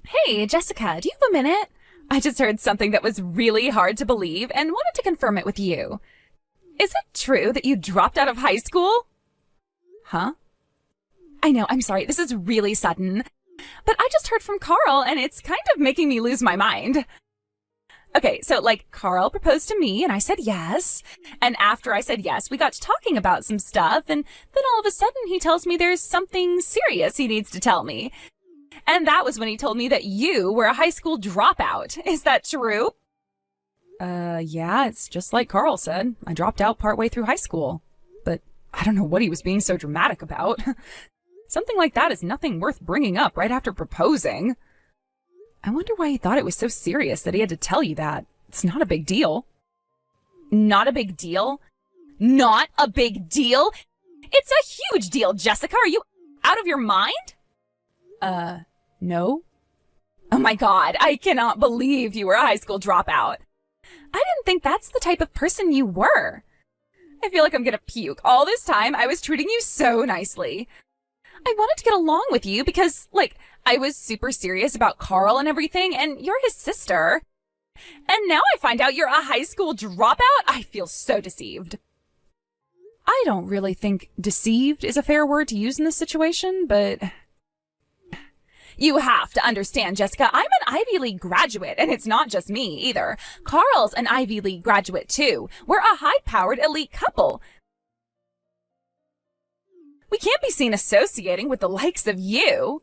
Hey, Jessica, do you have a minute? I just heard something that was really hard to believe and wanted to confirm it with you. Is it true that you dropped out of high school? Huh? I know, I'm sorry, this is really sudden. But I just heard from Carl and it's kind of making me lose my mind. Okay, so Carl proposed to me and I said yes. And after I said yes, we got to talking about some stuff. And then all of a sudden he tells me there's something serious he needs to tell me. And that was when he told me that you were a high school dropout. Is that true? Yeah, it's just like Carl said. I dropped out partway through high school. But I don't know what he was being so dramatic about. Something like that is nothing worth bringing up right after proposing. I wonder why he thought it was so serious that he had to tell you that. It's not a big deal. Not a big deal? Not a big deal? It's a huge deal, Jessica. Are you out of your mind? No. Oh my God, I cannot believe you were a high school dropout. I didn't think that's the type of person you were. I feel like I'm gonna puke. All this time, I was treating you so nicely. I wanted to get along with you because, I was super serious about Carl and everything, and you're his sister. And now I find out you're a high school dropout? I feel so deceived. I don't really think deceived is a fair word to use in this situation, but... You have to understand, Jessica, I'm an Ivy League graduate, and it's not just me either. Carl's an Ivy League graduate, too. We're a high-powered elite couple. We can't be seen associating with the likes of you.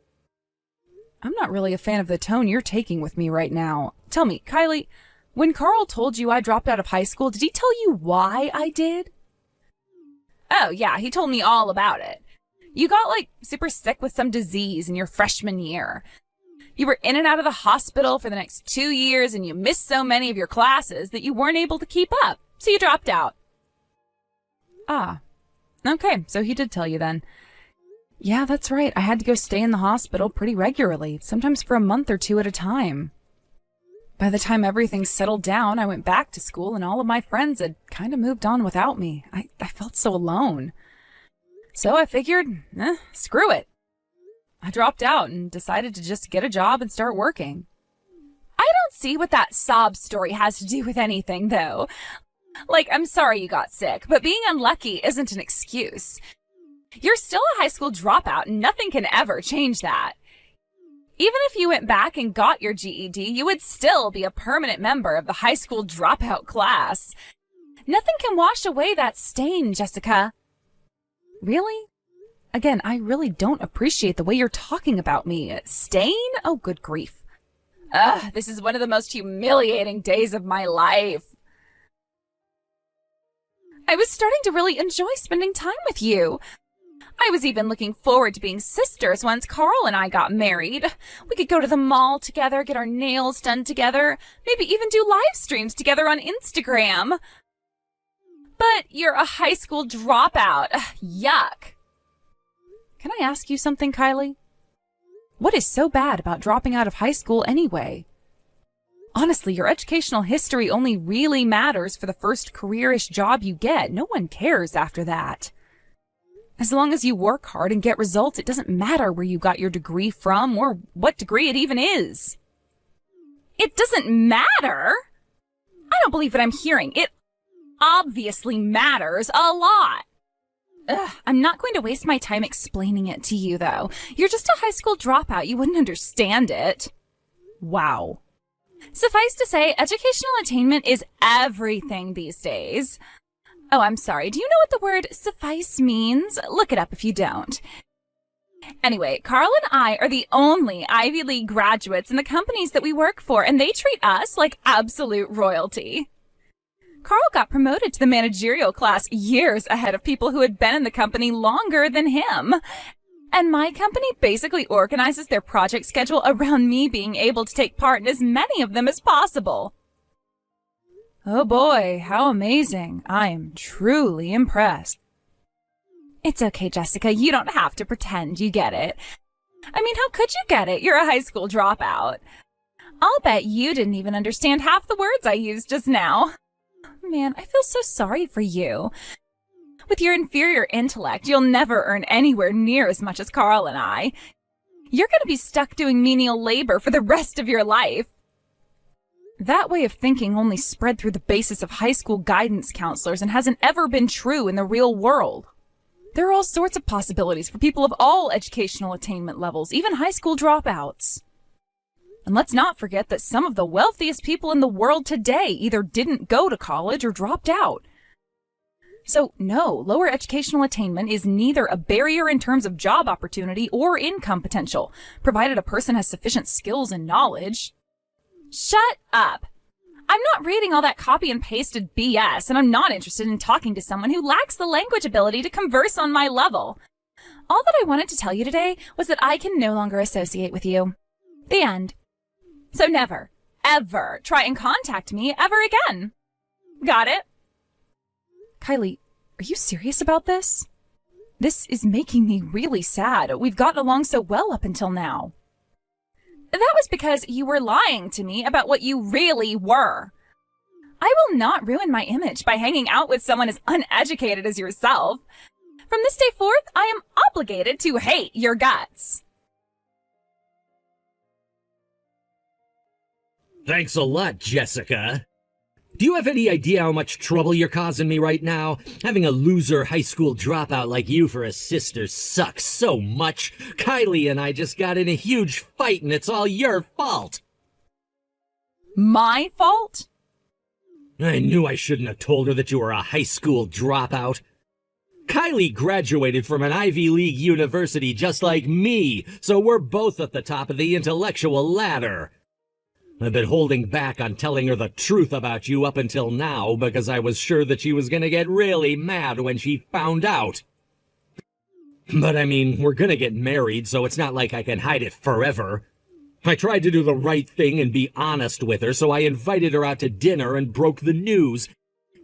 I'm not really a fan of the tone you're taking with me right now. Tell me, Kylie, when Carl told you I dropped out of high school, did he tell you why I did? Oh, yeah, he told me all about it. You got, super sick with some disease in your freshman year. You were in and out of the hospital for the next 2 years, and you missed so many of your classes that you weren't able to keep up, so you dropped out. Ah, okay, so he did tell you then. Yeah, that's right. I had to go stay in the hospital pretty regularly, sometimes for a month or two at a time. By the time everything settled down, I went back to school, and all of my friends had kind of moved on without me. I felt so alone. So I figured, screw it. I dropped out and decided to just get a job and start working. I don't see what that sob story has to do with anything, though. I'm sorry you got sick, but being unlucky isn't an excuse. You're still a high school dropout, and nothing can ever change that. Even if you went back and got your GED, you would still be a permanent member of the high school dropout class. Nothing can wash away that stain, Jessica. Really? Again, I really don't appreciate the way you're talking about me. Stain? Oh, good grief. This is one of the most humiliating days of my life. I was starting to really enjoy spending time with you. I was even looking forward to being sisters once Carl and I got married. We could go to the mall together, get our nails done together, maybe even do live streams together on Instagram. But you're a high school dropout. Yuck. Can I ask you something, Kylie? What is so bad about dropping out of high school anyway? Honestly, your educational history only really matters for the first careerish job you get. No one cares after that. As long as you work hard and get results, it doesn't matter where you got your degree from or what degree it even is. It doesn't matter? I don't believe what I'm hearing. It obviously matters a lot. I'm not going to waste my time explaining it to you, though. You're just a high school dropout. You wouldn't understand it. Wow. Suffice to say, educational attainment is everything these days. Oh, I'm sorry. Do you know what the word suffice means? Look it up if you don't. Anyway, Carl and I are the only Ivy League graduates in the companies that we work for, and they treat us like absolute royalty. Carl got promoted to the managerial class years ahead of people who had been in the company longer than him. And my company basically organizes their project schedule around me being able to take part in as many of them as possible. Oh boy, how amazing. I am truly impressed. It's okay, Jessica. You don't have to pretend you get it. I mean, how could you get it? You're a high school dropout. I'll bet you didn't even understand half the words I used just now. Man, I feel so sorry for you. With your inferior intellect, you'll never earn anywhere near as much as Carl and I. You're going to be stuck doing menial labor for the rest of your life. That way of thinking only spread through the basis of high school guidance counselors and hasn't ever been true in the real world. There are all sorts of possibilities for people of all educational attainment levels, even high school dropouts. And let's not forget that some of the wealthiest people in the world today either didn't go to college or dropped out. So no, lower educational attainment is neither a barrier in terms of job opportunity or income potential, provided a person has sufficient skills and knowledge. Shut up! I'm not reading all that copy and pasted BS, and I'm not interested in talking to someone who lacks the language ability to converse on my level. All that I wanted to tell you today was that I can no longer associate with you. The end. So never, ever try and contact me ever again. Got it? Kylie, are you serious about this? This is making me really sad. We've gotten along so well up until now. That was because you were lying to me about what you really were. I will not ruin my image by hanging out with someone as uneducated as yourself. From this day forth, I am obligated to hate your guts. Thanks a lot, Jessica. Do you have any idea how much trouble you're causing me right now? Having a loser high school dropout like you for a sister sucks so much. Kylie and I just got in a huge fight and it's all your fault. My fault? I knew I shouldn't have told her that you were a high school dropout. Kylie graduated from an Ivy League university just like me, so we're both at the top of the intellectual ladder. I've been holding back on telling her the truth about you up until now because I was sure that she was gonna get really mad when she found out. But I mean, we're gonna get married, so it's not like I can hide it forever. I tried to do the right thing and be honest with her, so I invited her out to dinner and broke the news,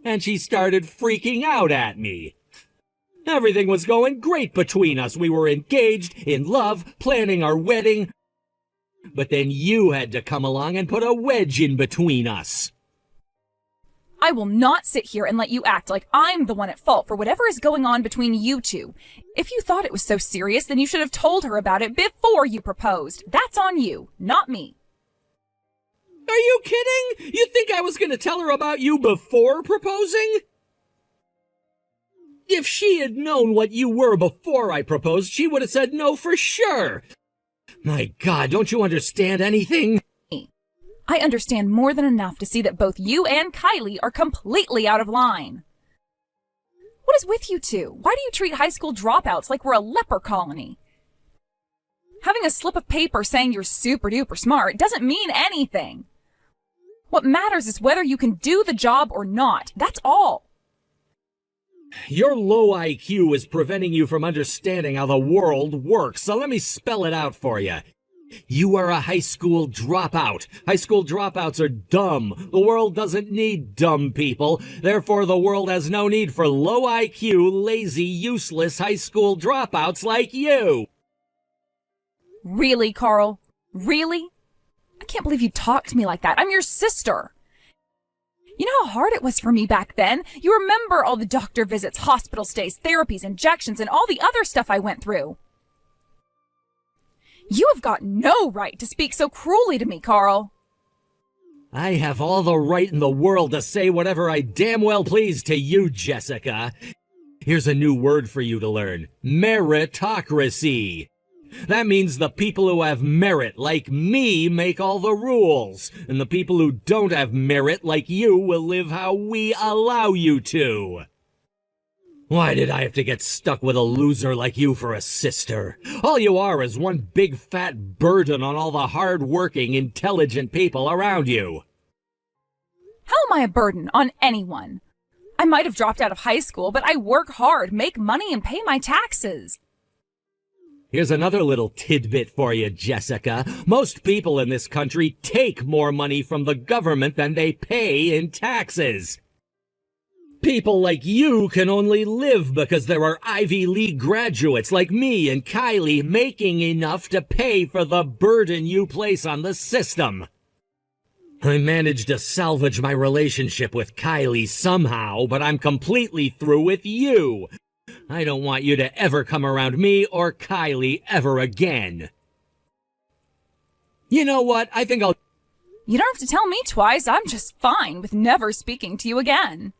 and she started freaking out at me. Everything was going great between us. We were engaged, in love, planning our wedding. But then you had to come along and put a wedge in between us. I will not sit here and let you act like I'm the one at fault for whatever is going on between you two. If you thought it was so serious, then you should have told her about it before you proposed. That's on you, not me. Are you kidding? You think I was going to tell her about you before proposing? If she had known what you were before I proposed, she would have said no for sure. My God, don't you understand anything? I understand more than enough to see that both you and Kylie are completely out of line. What is with you two? Why do you treat high school dropouts like we're a leper colony? Having a slip of paper saying you're super duper smart doesn't mean anything. What matters is whether you can do the job or not. That's all. Your low IQ is preventing you from understanding how the world works, so let me spell it out for you. You are a high school dropout. High school dropouts are dumb. The world doesn't need dumb people. Therefore, the world has no need for low IQ, lazy, useless high school dropouts like you. Really, Carl? Really? I can't believe you talked to me like that. I'm your sister. You know how hard it was for me back then? You remember all the doctor visits, hospital stays, therapies, injections, and all the other stuff I went through. You have got no right to speak so cruelly to me, Carl. I have all the right in the world to say whatever I damn well please to you, Jessica. Here's a new word for you to learn. Meritocracy. That means the people who have merit, like me, make all the rules. And the people who don't have merit, like you, will live how we allow you to. Why did I have to get stuck with a loser like you for a sister? All you are is one big fat burden on all the hard-working, intelligent people around you. How am I a burden on anyone? I might have dropped out of high school, but I work hard, make money, and pay my taxes. Here's another little tidbit for you, Jessica. Most people in this country take more money from the government than they pay in taxes. People like you can only live because there are Ivy League graduates like me and Kylie making enough to pay for the burden you place on the system. I managed to salvage my relationship with Kylie somehow, but I'm completely through with you. I don't want you to ever come around me or Kylie ever again. You know what? I think I'll... You don't have to tell me twice. I'm just fine with never speaking to you again.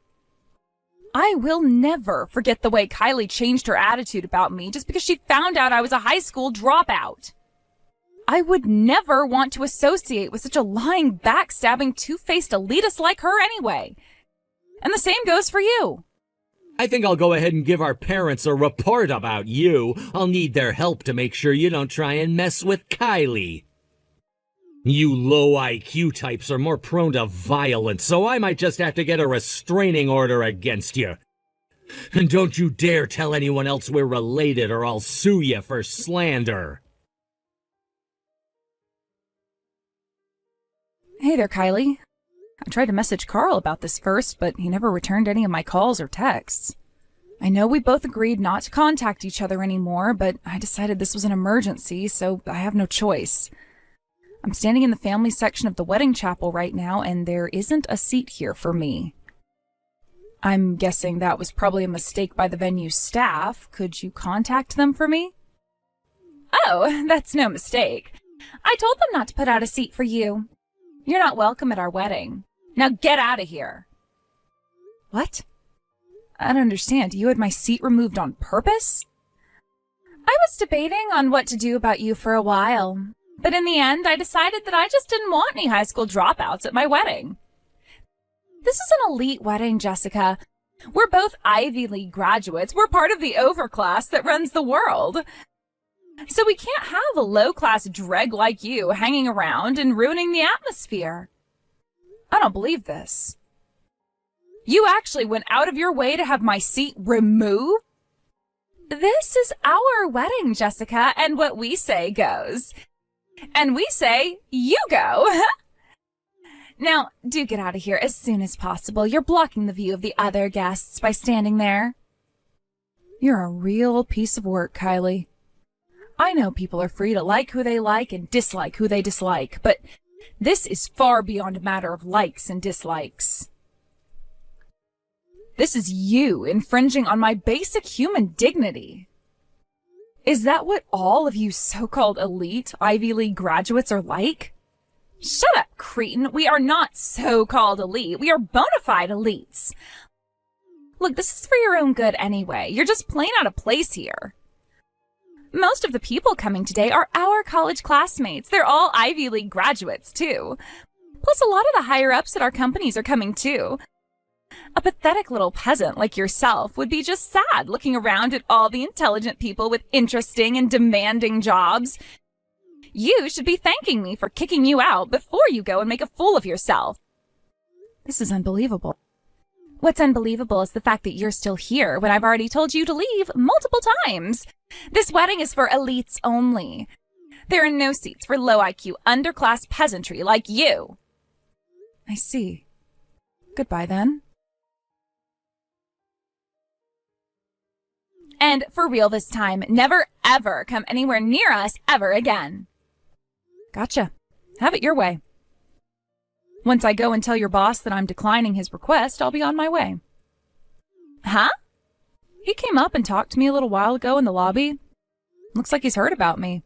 I will never forget the way Kylie changed her attitude about me just because she found out I was a high school dropout. I would never want to associate with such a lying, backstabbing, two-faced elitist like her anyway. And the same goes for you. I think I'll go ahead and give our parents a report about you. I'll need their help to make sure you don't try and mess with Kylie. You low IQ types are more prone to violence, so I might just have to get a restraining order against you. And don't you dare tell anyone else we're related or I'll sue you for slander. Hey there, Kylie. I tried to message Carl about this first, but he never returned any of my calls or texts. I know we both agreed not to contact each other anymore, but I decided this was an emergency, so I have no choice. I'm standing in the family section of the wedding chapel right now, and there isn't a seat here for me. I'm guessing that was probably a mistake by the venue staff. Could you contact them for me? Oh, that's no mistake. I told them not to put out a seat for you. You're not welcome at our wedding. Now get out of here. What? I don't understand. You had my seat removed on purpose? I was debating on what to do about you for a while. But in the end, I decided that I just didn't want any high school dropouts at my wedding. This is an elite wedding, Jessica. We're both Ivy League graduates. We're part of the overclass that runs the world. So we can't have a low-class dreg like you hanging around and ruining the atmosphere. I don't believe this. You actually went out of your way to have my seat removed? This is our wedding, Jessica, and what we say goes. And we say, you go. Now, do get out of here as soon as possible. You're blocking the view of the other guests by standing there. You're a real piece of work, Kylie. I know people are free to like who they like and dislike who they dislike, but this is far beyond a matter of likes and dislikes. This is you infringing on my basic human dignity. Is that what all of you so-called elite Ivy League graduates are like? Shut up, cretin. We are not so-called elite. We are bona fide elites. Look, this is for your own good anyway. You're just plain out of place here. Most of the people coming today are our college classmates. They're all Ivy League graduates, too. Plus, a lot of the higher-ups at our companies are coming, too. A pathetic little peasant like yourself would be just sad looking around at all the intelligent people with interesting and demanding jobs. You should be thanking me for kicking you out before you go and make a fool of yourself. This is unbelievable. What's unbelievable is the fact that you're still here when I've already told you to leave multiple times. This wedding is for elites only. There are no seats for low IQ, underclass peasantry like you. I see. Goodbye then. And for real this time, never ever come anywhere near us ever again. Gotcha. Have it your way. Once I go and tell your boss that I'm declining his request, I'll be on my way. Huh? He came up and talked to me a little while ago in the lobby. Looks like he's heard about me.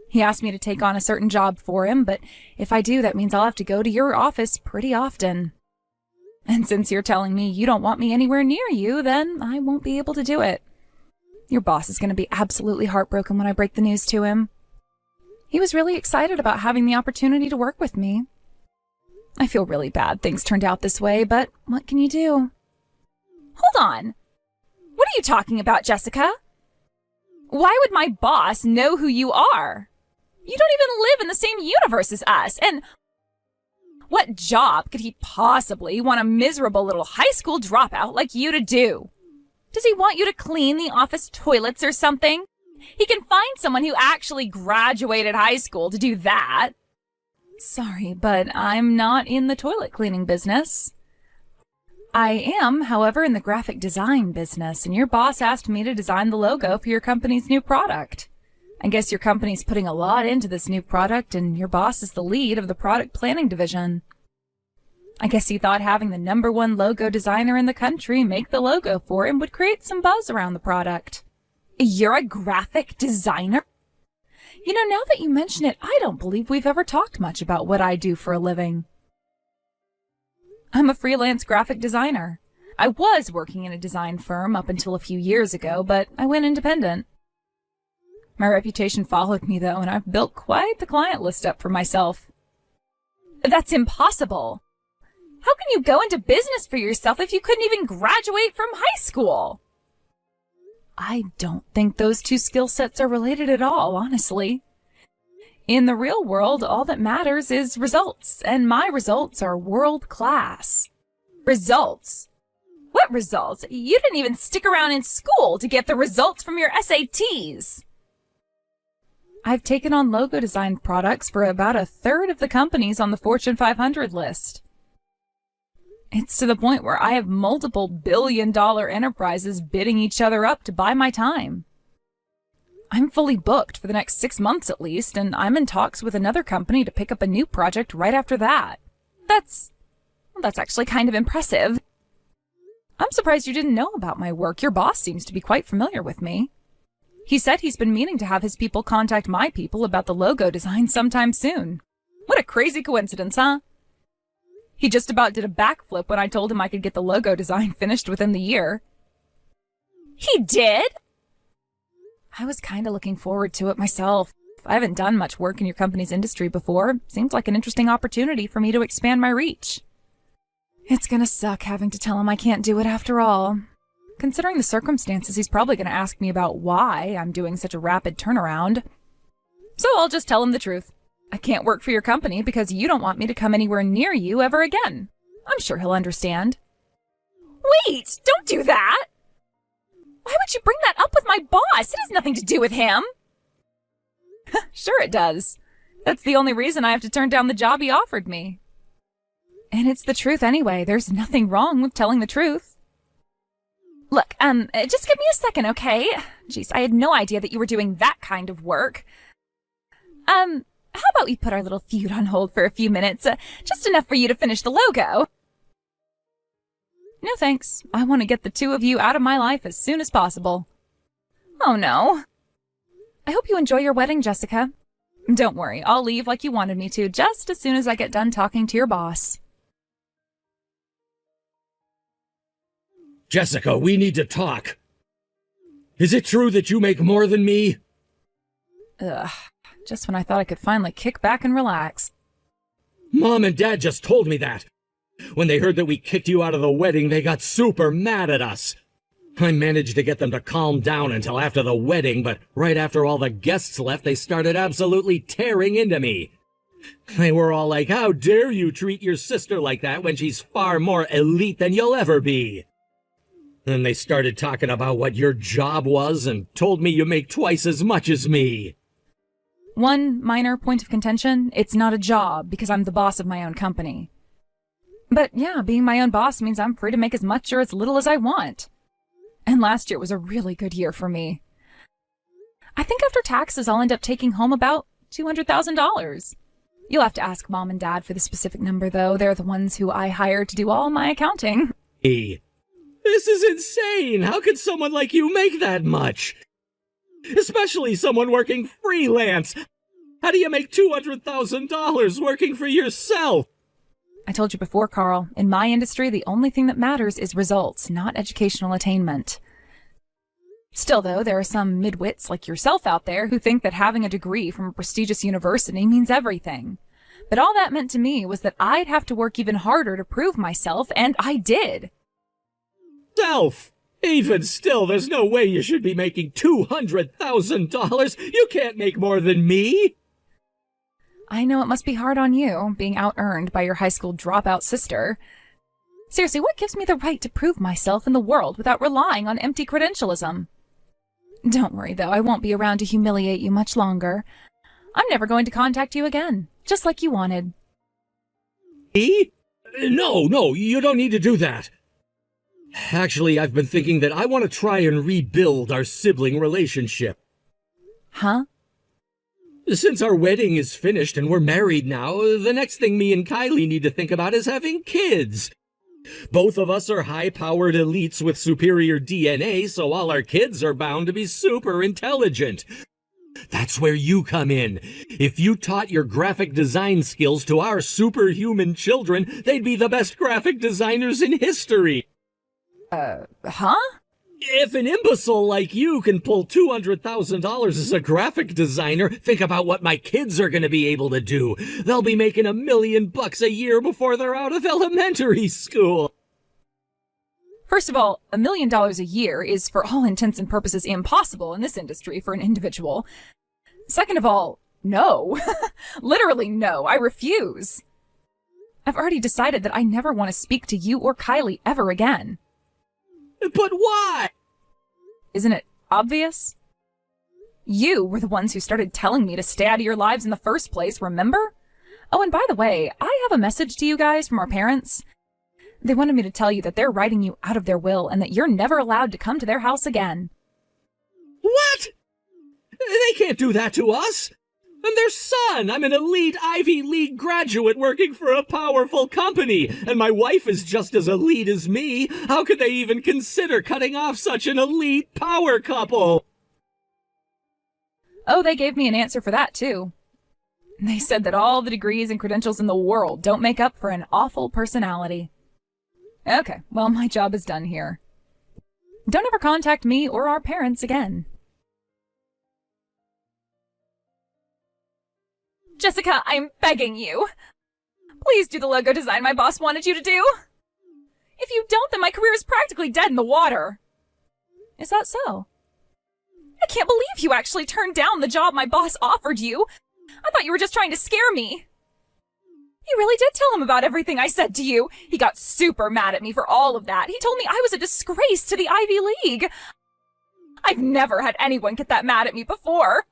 He asked me to take on a certain job for him, but if I do, that means I'll have to go to your office pretty often. And since you're telling me you don't want me anywhere near you, then I won't be able to do it. Your boss is going to be absolutely heartbroken when I break the news to him. He was really excited about having the opportunity to work with me. I feel really bad things turned out this way, but what can you do? Hold on. What are you talking about, Jessica? Why would my boss know who you are? You don't even live in the same universe as us, and what job could he possibly want a miserable little high school dropout like you to do? Does he want you to clean the office toilets or something? He can find someone who actually graduated high school to do that. Sorry, but I'm not in the toilet cleaning business. I am, however, in the graphic design business, and your boss asked me to design the logo for your company's new product. I guess your company's putting a lot into this new product, and your boss is the lead of the product planning division. I guess he thought having the #1 logo designer in the country make the logo for him would create some buzz around the product. You're a graphic designer? You know, now that you mention it, I don't believe we've ever talked much about what I do for a living. I'm a freelance graphic designer. I was working in a design firm up until a few years ago, but I went independent. My reputation followed me, though, and I've built quite the client list up for myself. That's impossible! How can you go into business for yourself if you couldn't even graduate from high school? I don't think those two skill sets are related at all, honestly. In the real world, all that matters is results, and my results are world class. Results? What results? You didn't even stick around in school to get the results from your SATs. I've taken on logo design products for about a third of the companies on the Fortune 500 list. It's to the point where I have multiple billion-dollar enterprises bidding each other up to buy my time. I'm fully booked for the next 6 months at least, and I'm in talks with another company to pick up a new project right after that. That's actually kind of impressive. I'm surprised you didn't know about my work. Your boss seems to be quite familiar with me. He said he's been meaning to have his people contact my people about the logo design sometime soon. What a crazy coincidence, huh? He just about did a backflip when I told him I could get the logo design finished within the year. He did? I was kind of looking forward to it myself. I haven't done much work in your company's industry before. Seems like an interesting opportunity for me to expand my reach. It's gonna suck having to tell him I can't do it after all. Considering the circumstances, he's probably gonna ask me about why I'm doing such a rapid turnaround. So I'll just tell him the truth. I can't work for your company because you don't want me to come anywhere near you ever again. I'm sure he'll understand. Wait! Don't do that! Why would you bring that up with my boss? It has nothing to do with him. Sure it does. That's the only reason I have to turn down the job he offered me. And it's the truth anyway. There's nothing wrong with telling the truth. Look, just give me a second, okay? Jeez, I had no idea that you were doing that kind of work. How about we put our little feud on hold for a few minutes? Just enough for you to finish the logo. No thanks. I want to get the two of you out of my life as soon as possible. Oh no. I hope you enjoy your wedding, Jessica. Don't worry, I'll leave like you wanted me to just as soon as I get done talking to your boss. Jessica, we need to talk. Is it true that you make more than me? Ugh, just when I thought I could finally kick back and relax. Mom and Dad just told me that. When they heard that we kicked you out of the wedding, they got super mad at us. I managed to get them to calm down until after the wedding, but right after all the guests left, they started absolutely tearing into me. They were all like, "How dare you treat your sister like that when she's far more elite than you'll ever be?" Then they started talking about what your job was and told me you make twice as much as me. One minor point of contention, it's not a job because I'm the boss of my own company. But yeah, being my own boss means I'm free to make as much or as little as I want. And last year was a really good year for me. I think after taxes I'll end up taking home about $200,000. You'll have to ask Mom and Dad for the specific number though. They're the ones who I hired to do all my accounting. Hey, this is insane! How could someone like you make that much? Especially someone working freelance! How do you make $200,000 working for yourself? I told you before, Carl, in my industry, the only thing that matters is results, not educational attainment. Still, though, there are some midwits like yourself out there who think that having a degree from a prestigious university means everything. But all that meant to me was that I'd have to work even harder to prove myself, and I did. Self! Even still, there's no way you should be making $200,000. You can't make more than me. I know it must be hard on you, being out-earned by your high school dropout sister. Seriously, what gives me the right to prove myself in the world without relying on empty credentialism? Don't worry, though, I won't be around to humiliate you much longer. I'm never going to contact you again, just like you wanted. Me? No, you don't need to do that. Actually, I've been thinking that I want to try and rebuild our sibling relationship. Huh? Since our wedding is finished and we're married now, the next thing me and Kylie need to think about is having kids. Both of us are high-powered elites with superior DNA, so all our kids are bound to be super intelligent. That's where you come in. If you taught your graphic design skills to our superhuman children, they'd be the best graphic designers in history. Huh? If an imbecile like you can pull $200,000 as a graphic designer, think about what my kids are going to be able to do. They'll be making $1 million a year before they're out of elementary school. First of all, $1 million a year is for all intents and purposes impossible in this industry for an individual. Second of all, no. Literally no, I refuse. I've already decided that I never want to speak to you or Kylie ever again. But why? Isn't it obvious? You were the ones who started telling me to stay out of your lives in the first place, remember? Oh, and by the way, I have a message to you guys from our parents. They wanted me to tell you that they're writing you out of their will and that you're never allowed to come to their house again. What? They can't do that to us. I'm their son. I'm an elite Ivy League graduate working for a powerful company, and my wife is just as elite as me. How could they even consider cutting off such an elite power couple? Oh, they gave me an answer for that, too. They said that all the degrees and credentials in the world don't make up for an awful personality. Okay, well, my job is done here. Don't ever contact me or our parents again. Jessica, I'm begging you. Please do the logo design my boss wanted you to do. If you don't, then my career is practically dead in the water. Is that so? I can't believe you actually turned down the job my boss offered you. I thought you were just trying to scare me. You really did tell him about everything I said to you. He got super mad at me for all of that. He told me I was a disgrace to the Ivy League. I've never had anyone get that mad at me before.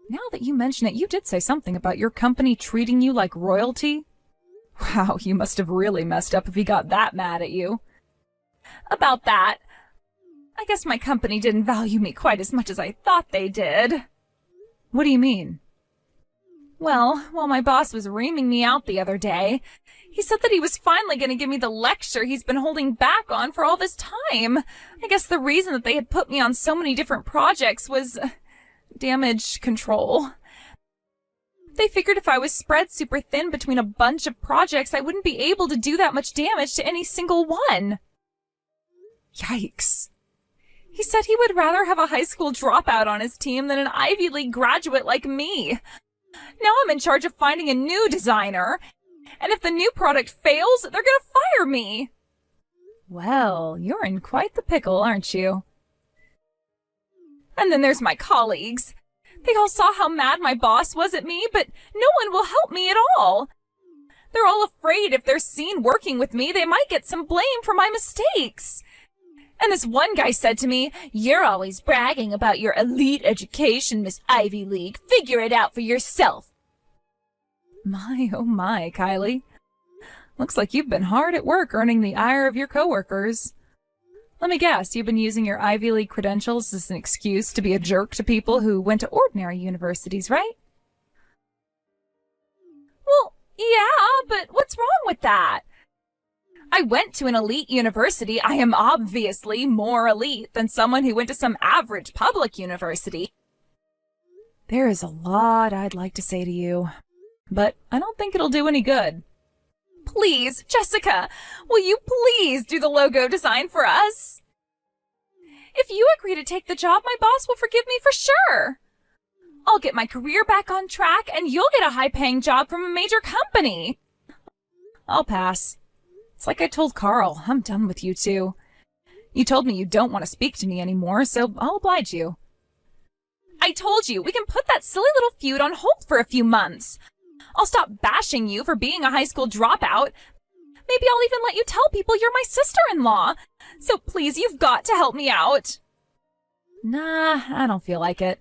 Now that you mention it, you did say something about your company treating you like royalty. Wow, you must have really messed up if he got that mad at you. About that, I guess my company didn't value me quite as much as I thought they did. What do you mean? Well, while my boss was reaming me out the other day, he said that he was finally going to give me the lecture he's been holding back on for all this time. I guess the reason that they had put me on so many different projects was damage control. They figured if I was spread super thin between a bunch of projects, I wouldn't be able to do that much damage to any single one. Yikes. He said he would rather have a high school dropout on his team than an Ivy League graduate like me. Now I'm in charge of finding a new designer, and if the new product fails, they're gonna fire me. Well, you're in quite the pickle, aren't you? And then there's my colleagues. They all saw how mad my boss was at me, but no one will help me at all. They're all afraid if they're seen working with me, they might get some blame for my mistakes. And this one guy said to me, "You're always bragging about your elite education, Miss Ivy League. Figure it out for yourself." My, oh my, Kylie. Looks like you've been hard at work earning the ire of your coworkers. Let me guess, you've been using your Ivy League credentials as an excuse to be a jerk to people who went to ordinary universities, right? Well, yeah, but what's wrong with that? I went to an elite university. I am obviously more elite than someone who went to some average public university. There is a lot I'd like to say to you, but I don't think it'll do any good. Please, Jessica, will you please do the logo design for us? If you agree to take the job, my boss will forgive me for sure. I'll get my career back on track, and you'll get a high-paying job from a major company. I'll pass. It's like I told Carl, I'm done with you two. You told me you don't want to speak to me anymore, so I'll oblige you. I told you, we can put that silly little feud on hold for a few months. I'll stop bashing you for being a high school dropout. Maybe I'll even let you tell people you're my sister-in-law. So please, you've got to help me out. Nah, I don't feel like it.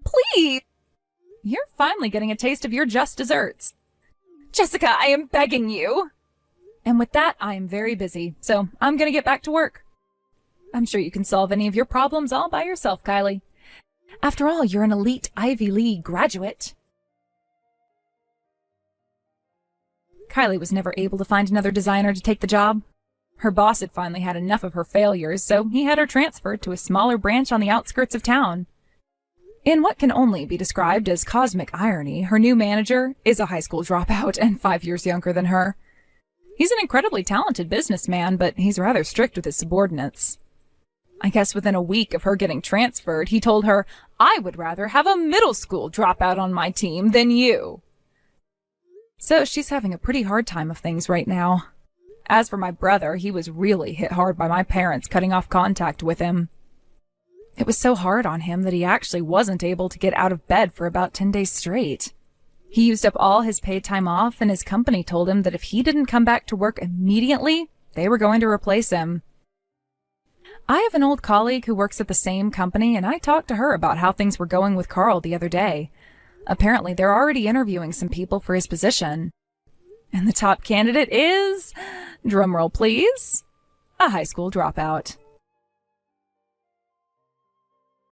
Please! You're finally getting a taste of your just desserts. Jessica, I am begging you. And with that, I am very busy, so I'm gonna get back to work. I'm sure you can solve any of your problems all by yourself, Kylie. After all, you're an elite Ivy League graduate. Kylie was never able to find another designer to take the job. Her boss had finally had enough of her failures, so he had her transferred to a smaller branch on the outskirts of town. In what can only be described as cosmic irony, her new manager is a high school dropout and 5 years younger than her. He's an incredibly talented businessman, but he's rather strict with his subordinates. I guess within a week of her getting transferred, he told her, "I would rather have a middle school dropout on my team than you." So she's having a pretty hard time of things right now. As for my brother, he was really hit hard by my parents cutting off contact with him. It was so hard on him that he actually wasn't able to get out of bed for about 10 days straight. He used up all his paid time off, and his company told him that if he didn't come back to work immediately, they were going to replace him. I have an old colleague who works at the same company, and I talked to her about how things were going with Carl the other day. Apparently, they're already interviewing some people for his position. And the top candidate is, drumroll please, a high school dropout.